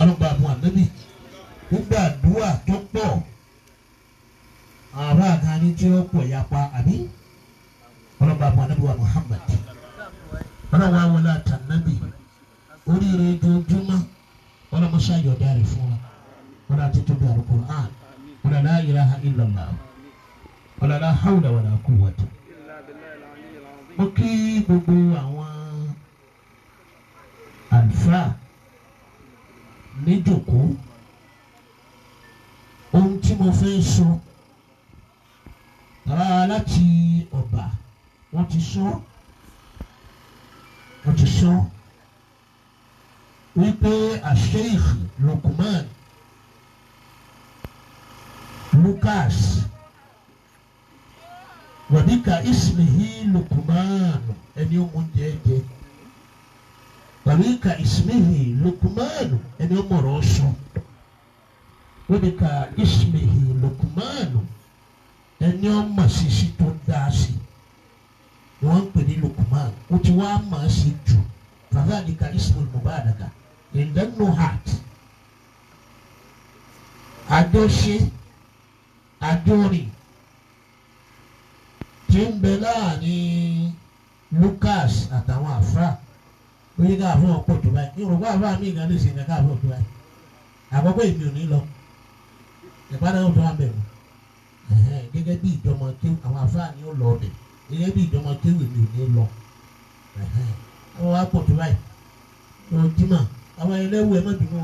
ọlọ́gbà àbọ̀ ànábì nígbà àdúrà tó pọ̀ àbá kan ní tí ó pọ̀ yapa àbí ọlọ́gbà àbọ̀ ànábì wa Muhammad ọlọ́wọ́ àwọn àtànábì oríire ojoojúmọ́ ọlọ́mọṣá yọ̀dá rẹ̀ fún wa wọ́n àti tóbi Al-Qur'an wọ́n la ilaha illallah wọ́n la hawla wala quwwata. mo kí gbogbo àwọn àlùfáà níjòkó ohun tí mo fẹ́ sọ láti ọba wọ́n ti sọ wípé Sheikh Lukman Lucas wàdíkà ismihi Lukman ẹni ọmọ jẹjẹ wàdíkà ismihi Lukman ẹni ọmọ ọ̀rọ̀ sọ wàdíkà ismihi Lukman ẹni ọmọ sisi tó dá sí ni wọ́n ń pè ní Lukman ó ti wá máa ṣe jù fàdíkà ismihi mubalaga ìdánù hàt àjọṣe àjọrìn tí ń bẹ láàrin Lucas àtàwọn àfáà lórí ká àfọ ọ̀pọ̀ tó báyìí yorùbá àfáà mi ìgbà lè ṣe ìgbà ká àfọ tó báyìí àkọ́kọ́ èmi ò ní lọ ìpàdé ọ̀tọ̀ wa bẹ̀rù gẹ́gẹ́ bí ìjọmọ kéwù àwọn àfáà ni ó lọ ọbẹ̀ gẹ́gẹ́ bí ìjọmọ kéwù èmi ò ní lọ àwọn wa pọ̀ tó báyìí lọ́jọ́mọ̀ àwọn ẹlẹ́wù ẹ̀ má bínú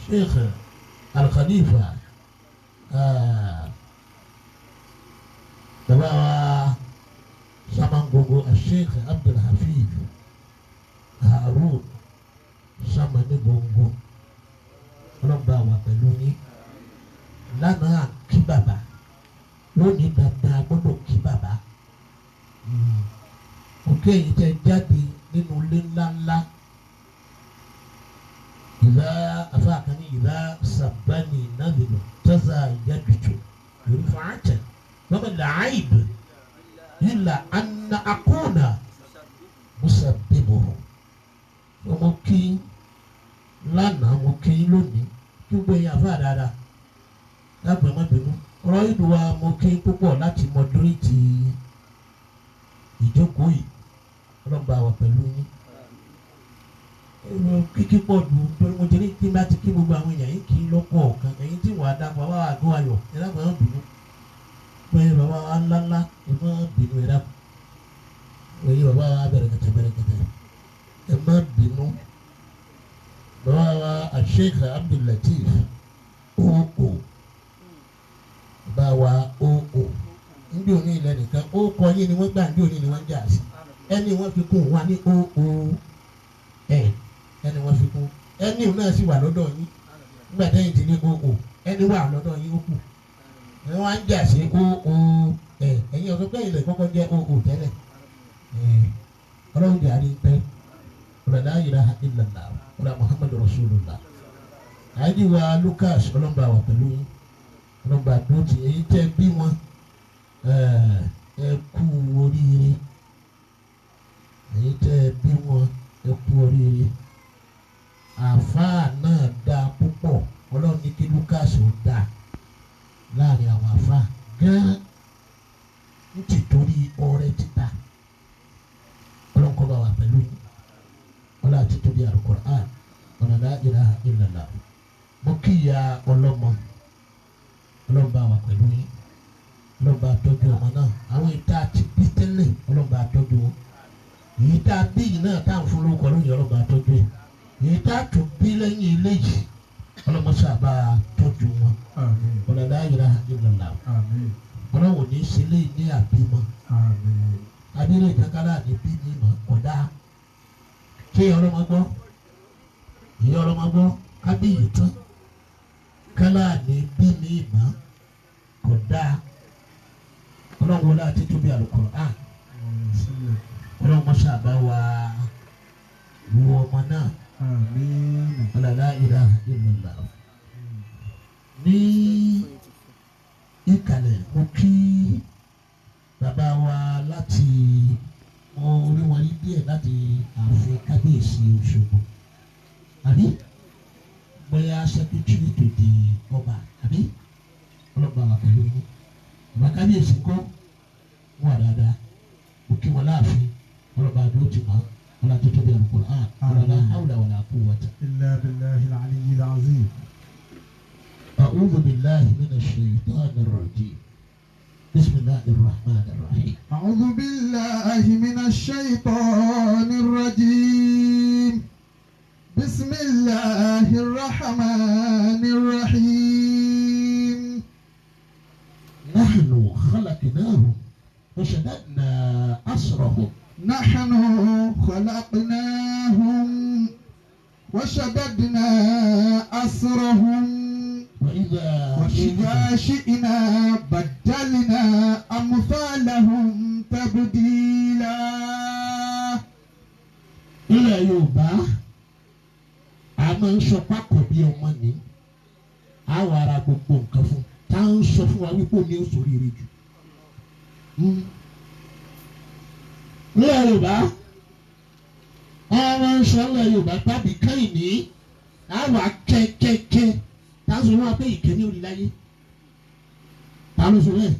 Sheikh Al-Khalifa bàbá wa Samangogo Sheikh Abdul Hafiz Harun Samanigongo ọlọ́ba wà pẹ̀lú ní lánàá kí bàbá lónìí dandan gbọ́dọ̀ kí bàbá òkè yìí tẹ jáde nínú ilé ńláńlá ìlà afáàkàní ìlà sàbánì nàbìlù tẹ́sà ìyájújù yorùbá àtẹ lọ́mọ làáìb ìlà àna àkóònà mùsàbíbò ọmọ kí lánàá mo kí lónìí kí gbé yín afá dáadáa lágbèé má bínú ọ̀rọ̀ ìlú wa mo kí púpọ̀ láti mọdúrítì ìjókòó yìí ọlọ́ba wà pẹ̀lú yín kíkí pọ̀ jù torí mo jẹ́ ní kí n bá ti kí gbogbo àwọn èèyàn yìí kì í lọ́pọ̀ ọ̀kan ẹ̀yin tí wọ́n á dàpọ̀ wá wà gbọ́ ayọ̀ ẹ̀ lágbàá wọn bínú pé bàbá wa ńláńlá ẹ̀ má bínú ẹ̀ dàpọ̀ ẹ̀yin bàbá wa bẹ̀rẹ̀ kẹtẹ ẹ̀ má bínú bàbá wa Sheikh Abdul Latif oo bàbá wa oo ndí òní ilẹ̀ nìkan ó kọ yín ni wọ́n gbà ndí òní ni wọ́n jà sí ẹni wọ́n fi kún wa ní oo ẹni wọ́n fi kún ẹni òun náà sì wà lọ́dọ̀ yín nígbà tẹ́yìn ti ní oo ẹni wà lọ́dọ̀ yín ó kù ẹni wọ́n á jà sí oo ẹ̀yin ọ̀sán pé ilẹ̀ kọ́kọ́ jẹ́ oo tẹ́lẹ̀ ọlọ́run jà ní pẹ́ la ilaha illallah ọ̀la Muhammadu Rasulullah àyíwá Lucas ọlọ́mọba wà pẹ̀lú yín ọlọ́mọba tó ti èyí tẹ́ bí wọn ẹ kú oríire èyí tẹ́ bí wọn ẹ kú oríire àfáà náà dáa púpọ̀ ọlọ́run ní kí Lucas ó dáa láàrin àwọn àfáà gán ń ti torí ọrẹ títà ọlọ́run kọ́ bá wà pẹ̀lú yín ọlọ́run àti tóbi Al-Qur'an la ilaha illallah mo kíyà ọlọ́mọ ọlọ́ba wà pẹ̀lú yín ọlọ́ba àtọ́jú ọmọ náà àwọn ìta àti bí tẹ́lẹ̀ ọlọ́ba àtọ́jú wọn èyí tá a bí yìí náà tá à ń fún lórúkọ lóyún ọlọ́ba àtọ́jú ẹ̀ èyí tá a tún bí lẹ́yìn eléyìí ọlọ́mọ sábà tọ́jú wọn la ilaha illallah ọlọ́wọ́ ní sílé ní àbímọ adílé ìjàkálà ní bí ní ìmọ̀ ọ̀dá ṣé ọlọ́mọ gbọ́ ìyá ọlọ́mọ gbọ́ kábíyì tán kálá ní bí ní ìmọ̀ ọ̀dá ọlọ́wọ́ láti tóbi Al-Qur'an ọlọ́mọ sábà wà wọ ọmọ náà la ilaha illallah ní ìkàlẹ̀ mo kí bàbá wa láti orí wọn ní díẹ̀ láti ààfin kábíyèsí Òṣogbo àbí bóyá sẹ́kítírì tó di ọba àbí ọlọ́ba wà pẹ̀lú yín ìgbà kábíyèsí kọ́ wọ́n dáadáa òkè wọn láàfin ọlọ́ba àdó ti mọ́ ولا تتبع القرآن ولا لا حول ولا قوة إلا بالله العلي العظيم. أعوذ بالله من الشيطان الرجيم. بسم الله الرحمن الرحيم. أعوذ بالله من الشيطان الرجيم. بسم الله الرحمن الرحيم. نحن خلقناهم وشددنا أسرهم. نحن خلقناهم وشددنا أسرهم وإذا شئنا بدلنا أمثالهم تبديلا. ilẹ̀ Yorùbá a máa ń sọ pákó bí ọmọ ní àwọn ará gbogbo nǹkan fún tá à ń sọ fún wa wípé òní ó ṣoríire jù. ilẹ̀ Yorùbá wọ́n máa ń sọ ilẹ̀ Yorùbá tàbí kẹ́yìn ní àwọn akẹ́kẹ́kẹ́ tá a sọ wọn pé ìkẹ́ni orí láyé tá a lọ sọ bẹ́ẹ̀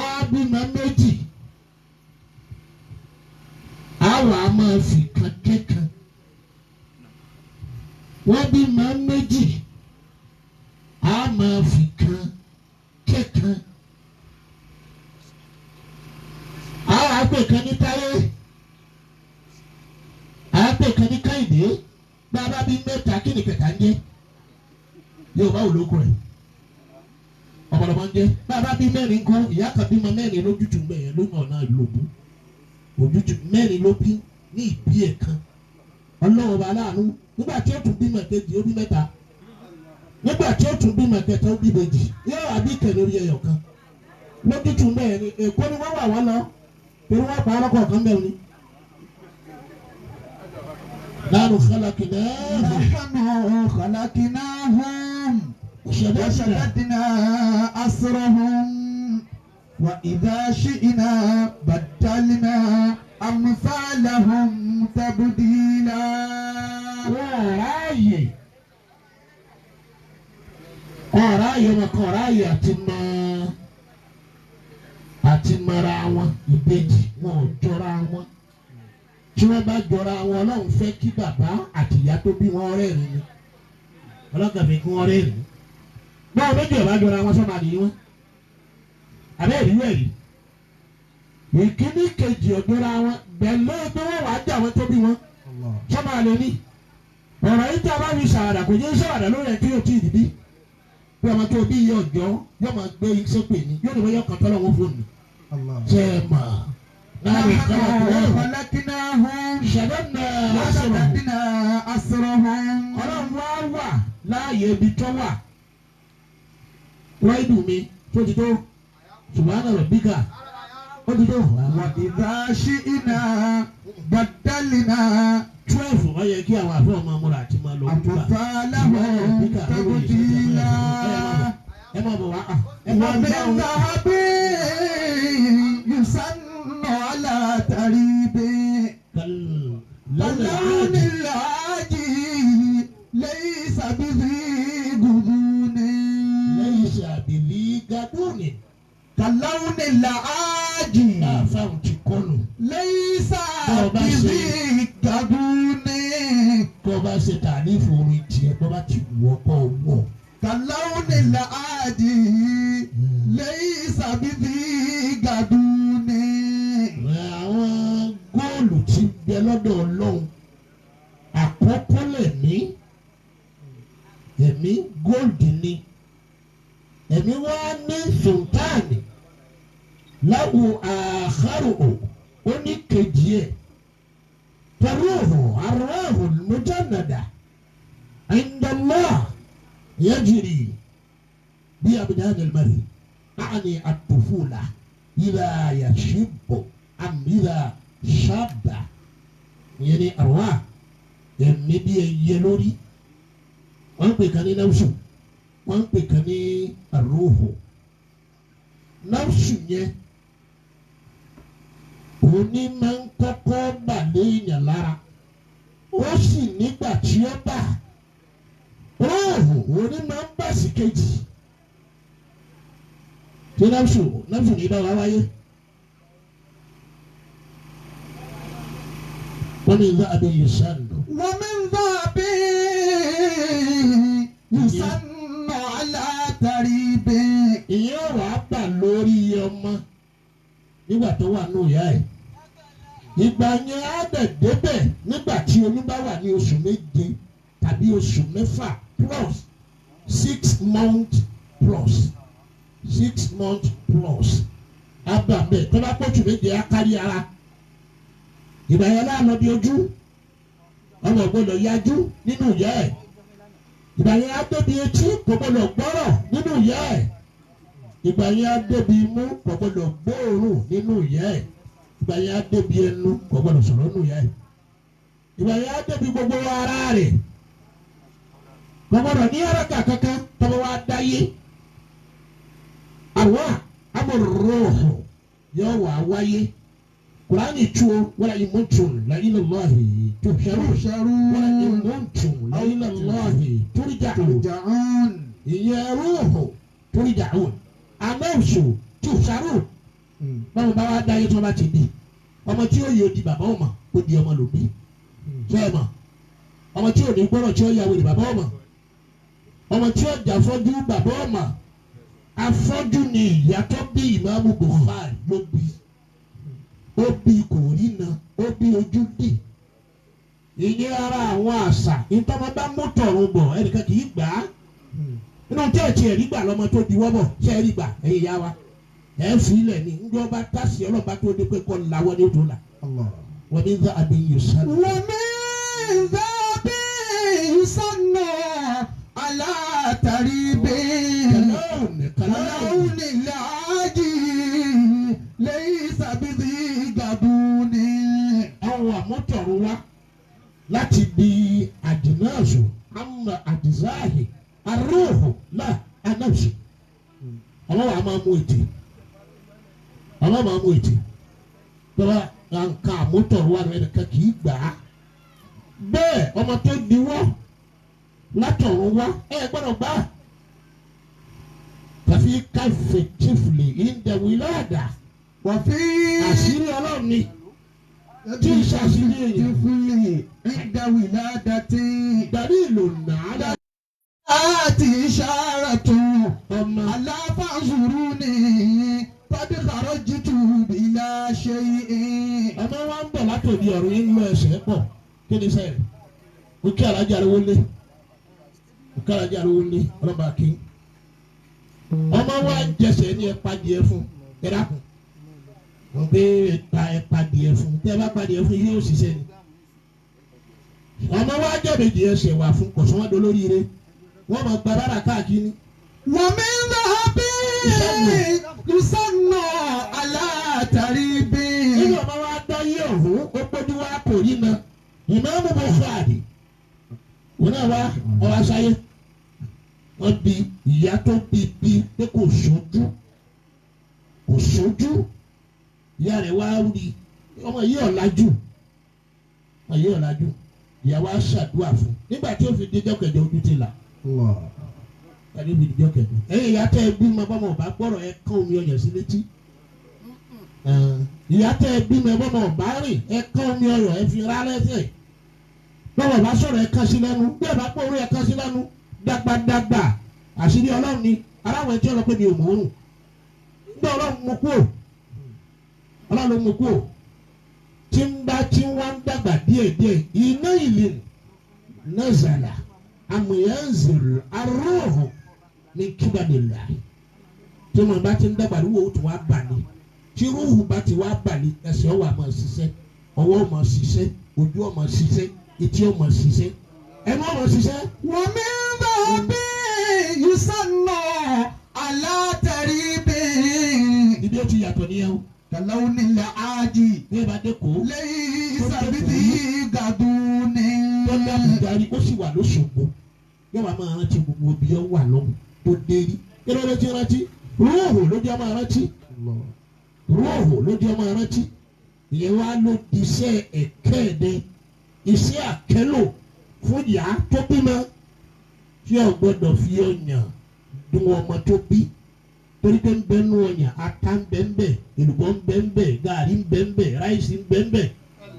abimọ méjì àwọn a máa fi kan kẹ́kan wọ́n bímọ méjì a máa fi kan kẹ́kan. àwọn àgbẹ̀ kan ní Táyé àgbẹ̀ kan ní Kẹ́hìndé bàbá bíi mẹ́ta kí ni kẹta ń jẹ́ Yorùbá ò lóko rẹ̀ ọ̀pọ̀lọpọ̀ ń jẹ́ bàbá bíi mẹ́rin kan ìyá kan bímọ mẹ́rin lójútùú mẹ́rin lónà ọ̀nà ìlòbù ojútùú mẹ́rin ló bí ní ìbí ẹ̀ kan Ọlọ́run bá láàánú nígbà tí ó tún bímọ kejì ó bí mẹ́ta nígbà tí ó tún bímọ kẹta ó bí méjì yóò wá bí kẹ̀ lórí ẹyọ kan lójútùú mẹ́rin Èkó ni wọ́n wà wọ́n lọ torí wọ́n pa ọlọ́kọ̀ kan bẹ́ẹ̀ ni. نحن خلقناهم وشددنا أسرهم وإذا شئنا بدلنا أمثالهم تبديلا. ọ̀ráyè àti mara wọn ìbejì wọn ò jọra wọn tí wọ́n bá jọra wọn Ọlọ́run fẹ́ kí bàbá àti ìyá tó bí wọn rẹ́rìn ni Ọlọ́run fẹ́ kí wọ́n rẹ́rìn báwo méjì ọ̀bá jọra wọn sọ́mà nìyí wọn àbẹ́ ìrírú ẹ̀rí ìkíní kejì ọ̀jọra wọn bẹ̀lẹ́ pé wọ́n wàá jà wọn tó bí wọn sọ́mà lè ní ọ̀rọ̀ yìí tí a bá fi ṣàwàdà kò jẹ́ ṣàwàdà lórí ẹ̀ tí yóò tí ì dìbí bí ọmọ tó bí yẹ ọjọ́ yóò máa gbé iṣẹ́ pè ní yóò ní wọ́n yọ kàn tọ́lọ́ wọn fóònù ṣe é mà náà خلقناهم ṣẹ̀dọ́nà وشددنا أسرهم. Ọlọ́run wá wà láàyè ibi tó wà wọ́n ìdùn mi tó ti tó subhana rabbika ó ti tó. وإذا شئنا بدلنا 12 wọ́n yẹ kí àwọn àfẹ́ ọmọ amúra àti máa lọ kúta أمثالهم تبديلا. ẹ máa bọ̀ wá وبالذهب يسن على تريب كاللون العاجي ليس بذي غضون. ليس بذي غضون كاللون العاجي fáwọn ti kọ́nù. ليس بذي غضون. tó bá ṣe tàlífù orin tiẹ̀ tó bá ti wọ́ kọ́ wọ́. كاللون العاجي ليس بذي غضون. àwọn góòlù tí bẹ lọ́dọ̀ Ọlọ́run àkọ́kọ́ ẹ̀mí góòlù ni ẹ̀mí wá ní sultani láwo àkàrò ó ní kejì ẹ̀ tẹ̀rùhù àrùhù mujannada indallah yajri bí abidjan al-mari àní àtòfúlà ìlà yashibbu àmìlà ṣáàbà ìyẹn ní àrùwá ẹ̀mí bí ẹyẹ lórí wọ́n ń pè kan ní náwùsù wọ́n ń pè kan ní àrùhù náwùsù yẹn òní máa ń kọ́kọ́ bà léèyàn lára ó sì nígbà tí ó bà rúùhù òní máa ń bá sí kejì tí náfṣù ní ìdáwà wáyé wọ́n ní ìlú abẹ́ yìí sànù. wọ́n mi ń bá bí yusanna alátàrí bẹ́ẹ̀. ìyẹn wà á bà lórí ọmọ nígbà tó wà ní ìyá ẹ̀ ìgbà yẹn á dẹ̀ débẹ̀ nígbà tí oyún bá wà ní oṣù méje tàbí oṣù mẹ́fà plus 6 months plus 6 months plus abàmẹ́ tó bá pọ̀jù méje á kárí ara ìgbà yẹn láàánú bí ojú ọmọ gbọ́dọ̀ yájú nínú ìyá ẹ̀ ìgbà yẹn á débi etí kò gbọ́dọ̀ gbọ́rọ̀ nínú ìyá ẹ̀ ìgbà yẹn á débi imú kò gbọ́dọ̀ gbóòórùn nínú ìyá ẹ̀ ìgbà yẹn á débi ẹnu kò gbọ́dọ̀ sọ̀rọ̀ nínú ìyá ẹ̀ ìgbà yẹn á débi gbogbo ara rẹ̀ kò gbọ́dọ̀ ní ẹ̀rọ̀kà kankan tọ́wọ́ wá dáyé àwa amúrúhù yóò wá wáyé Kùránì tu wala imuntun la ilallahi tuhsharu wala imuntun la ilallahi turja'un ìyẹn rúhù turja'un anọ́ọ̀sù tuhsharu báwo bá wá dáyé tí wọ́n bá ti di ọmọ tí ó yẹ odi bàbá ọmọ ó di ọmọ lòbí fẹ́ẹ̀ mọ̀ ọmọ tí ò ní gbọ́dọ̀ tí ó yà wèrè bàbá ọmọ ọmọ tí ó jà fọ́jú bàbá ọmọ afọ́jú ni ìyá tó bí Ìmáàmù Bukhari ló bí ó bí kò rí na ó bí ojú dì ìyẹn ara àwọn àṣà ìtọ́mọ bá mú tọ̀run bọ̀ ẹnìkan kì í gbà á inú tí ẹ̀tì ẹ̀rí gbà lọ́mọ tó di wọ́bọ̀ ṣé ẹ̀rí gbà ẹ̀yìn yá wa ẹ̀ fi ilẹ̀ ni ń gbọ́ bá tásì ọlọ́ba tó dé pé kọ́ làwọn ní ojú la wọ́n ní zá abẹ́ yìí sánú. wọ́n mi ń bá bí yusanna alátàrí bẹ́ẹ̀. kàláwùnì làájì lẹ́yìn sàbíbí gàdúnì. àwọn àmọ́tọ̀run wa láti di àdínáàṣù àmà àdìsáàhì àrùhù náà anáṣù. àwọn wa máa mú ètè tọ́lá nǹkan àmọ́tọ̀run wa rẹ̀ nìkan kì í gbà á. bẹ́ẹ̀ ọmọ tó diwọ́ látọ̀run wá gbọ́dọ̀ gbà á. tàfi káfẹ́ tífìlì ìdẹ̀wìlọ́ọ̀dà wọ́n fi àṣírí ọlọ́run ni tí ń ṣàṣírí èèyàn. tífìlì ìdẹ̀wìlọ́ọ̀dà tí. ìdarí ìlò nàá. àti ìṣàràtún ọmọ aláfàṣùrù ni tọ́dí kàrọ́ jìtù ìlà ṣe é. ọmọ wa ń bọ̀ látòdì ọ̀rọ̀ yín lọ ẹsẹ̀ pọ̀ kí ni sẹ́yìn ó kí alájà lówó lé ọlọ́ba kí ọmọ wa ń jẹsẹ̀ ní ẹ̀pá díẹ̀ fún ẹ̀dákun wọ́n gbé ẹ̀pá díẹ̀ fún tẹ́ ẹ bá pa díẹ̀ fún yóò ṣiṣẹ́ ni ọmọ wa jẹ̀bi díẹ̀ ṣẹ̀ wà fún kọ̀sọ́wọ́dọ̀ lóríire wọ́n máa gba bára káàkiri. wọ́n mi ń bá bí yusanna alátàrí bí. nínú ọmọ wa dán yé òhún ó gbójú wa kò rí na Ìmáàmù Bukhari wọn náà wá ọwọ́ aṣáyé wọ́n bí ìyá tó bí pé kò sójú ìyá rẹ̀ wá rí ọmọ yìí ọ̀làjú ìyá wa ṣàdúrà fún nígbà tí ó fi dijọ́ kẹjọ ojú ti là ẹni fi dijọ́ kẹjọ ẹ̀yìn ìyá tẹ́ ẹ bí ma bọ́mọ ọba gbọ́rọ̀ ẹ kán omi ọyàn sí létí ìyá tẹ́ ẹ bí ma bọ́mọ ọba rìn ẹ kán omi ọyàn ẹ fi rá lẹ́sẹ̀ bọ́mọ ọba sọ̀rọ̀ ẹ kán sí lẹ́nu bí ẹ bá pọ̀ orí ẹ kán sí lẹ́nu dàgbàdàgbà àṣírí ọlọ́run ni aláwọ̀ ẹtí ọlọ́pẹ́ mi ò mọ̀ ọ́rùn gbọ́ ọlọ́run mú kúò tí ń wá ń dàgbà díẹ̀díẹ̀ iná ìlú nazala amúyẹ́nzìrì arúhù ní kíbalìlà tí wọn bá ti ń dàgbà lówó tó wá bà ní tí rúhù bá ti wá bà ní ẹsẹ̀ ọwọ́ àmọ́ ṣiṣẹ́ ọwọ́ ọmọ ṣiṣẹ́ ojú ọmọ ṣiṣẹ́ etí ọmọ ṣiṣẹ́ ẹnu ọmọ ṣiṣẹ́. wọ́n mi ń bá bí yusanna alátàrí bí. ibi ó ti yàtọ̀ níyẹn o. kàláwùnì làájì bí ẹ bá dé kó. lẹ́yìn sàbìtì gàdúnì. tó dábì darí ó sì wà lóṣogbo yóò wá máa rántí gbogbo ibi ó wà lọ́wọ́ tó dé rí kí ló dé tí rántí rúhù ló jẹ́ máa rántí ìyẹn wá ló di iṣẹ́ ẹ̀kẹ́ẹ̀dẹ iṣẹ́ àkẹ́lò fún ìyá tó bímọ tí tí o gbọ́dọ̀ fi ọyàn dùn ọmọ tó bí torí pé ń bẹ nù ọyàn ata ń bẹ ń bẹ èlùbọ́ ń bẹ ń bẹ gàrí ń bẹ ń bẹ ráìsì ń bẹ ń bẹ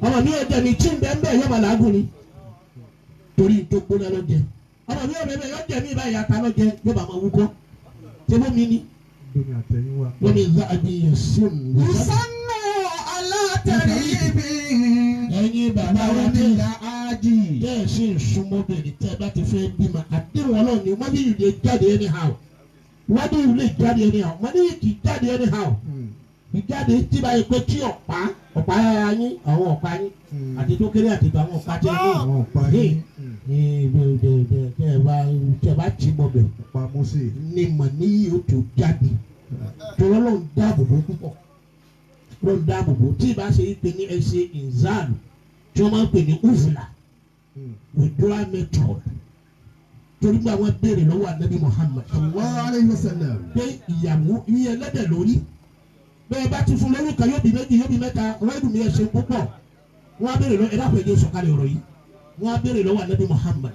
ọmọ mi ò jẹ mi tí ń bẹ ń bẹ yọba làágùn ni torí tó gbóná lọ jẹ ọmọ mi ò bẹ bẹ yọ jẹ mi báyìí ata lọ jẹ yọba máa wúkọ ṣé bó mi ni wọ́n mi zá àbíyàn sùn. Yusannu ala taribi. ẹ̀yin bàbá wa Ní la ájì. bẹ́ẹ̀ sì ń súnmọ́ bẹ̀rẹ̀ tẹ́ ẹ bá ti fẹ́ bímọ àdéhùn ọlọ́run ni wọ́n ní ìlú jáde anyhow wọ́n ní ìlú jáde anyhow wọ́n ní ìkì jáde anyhow ìjáde tí bá yẹ pé tí ọ̀pá ara yín àwọn ọ̀pá yín àti tó kéré àti àwọn ọ̀pá tí ẹ ní Àwọn ọ̀pá yín. tẹ́ ẹ bá tì mọ́ bẹ̀ Ọ̀pá Mósè. ni mọ̀ ní yóò tó jáde tó lọ́n dáàbò bò púpọ̀ lọ́n dáàbò bò tí ì bá ṣe é pé ní ẹsẹ̀ ìzáàlù tí wọ́n máa ń pè ní uvula withdrawal method torí pé àwọn béèrè lọ́wọ́ anabi Muhammad Sallallahu alayhi wa sallam. pé ìyàwó iye ẹlẹ́dẹ̀ lórí bẹ́ẹ̀ bá ti fún lórí kan yóò bí méjì yóò bí mẹ́ta wọ́n dùn mí ẹ ṣe púpọ̀ wọ́n á béèrè lọ́wọ́ ẹ̀dá àpèjẹ sọ̀kalẹ̀ ọ̀rọ̀ yìí wọ́n á béèrè lọ́wọ́ anabi Muhammad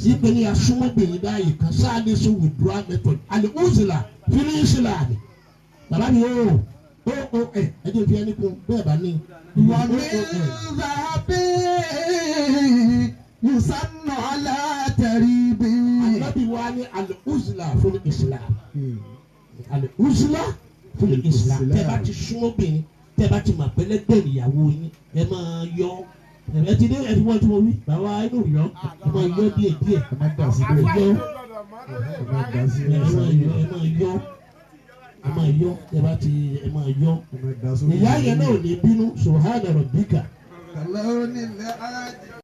yìí pé ní asúmọ́gbìnrin báyìí kan sáàdé sí withdrawal method àlẹ́ uzila fínísìláàmì bàbá mi ó ẹjẹ fi ẹni kun bẹ́ẹ̀ bá ní. Wa min zahabi yusannu ala taribi. Ànábì wa ní al-uzla fún Islam. Al-uzla fún Islam. Tẹ́ bá ti súnmọ́ bìnrin tẹ́ bá ti mà pẹ́lẹ́gbẹ́ ìyàwó yín ẹ máa yọ ẹ ti dé ẹ ti wọ́n tí mo wí bàbá inú yọ ẹ máa yọ díẹ̀ díẹ̀ Ẹ má dà sí ẹ bẹ́ẹ̀. yọ Ẹ má dà sí ẹ máa bẹ́ẹ̀. yọ ẹ máa yọ ẹ bá ti ẹ máa yọ. Ẹ má dà sórí. Ìyá yẹn náà ò ní bínú subhana rabbika. Kàlọ́ ní la ájì.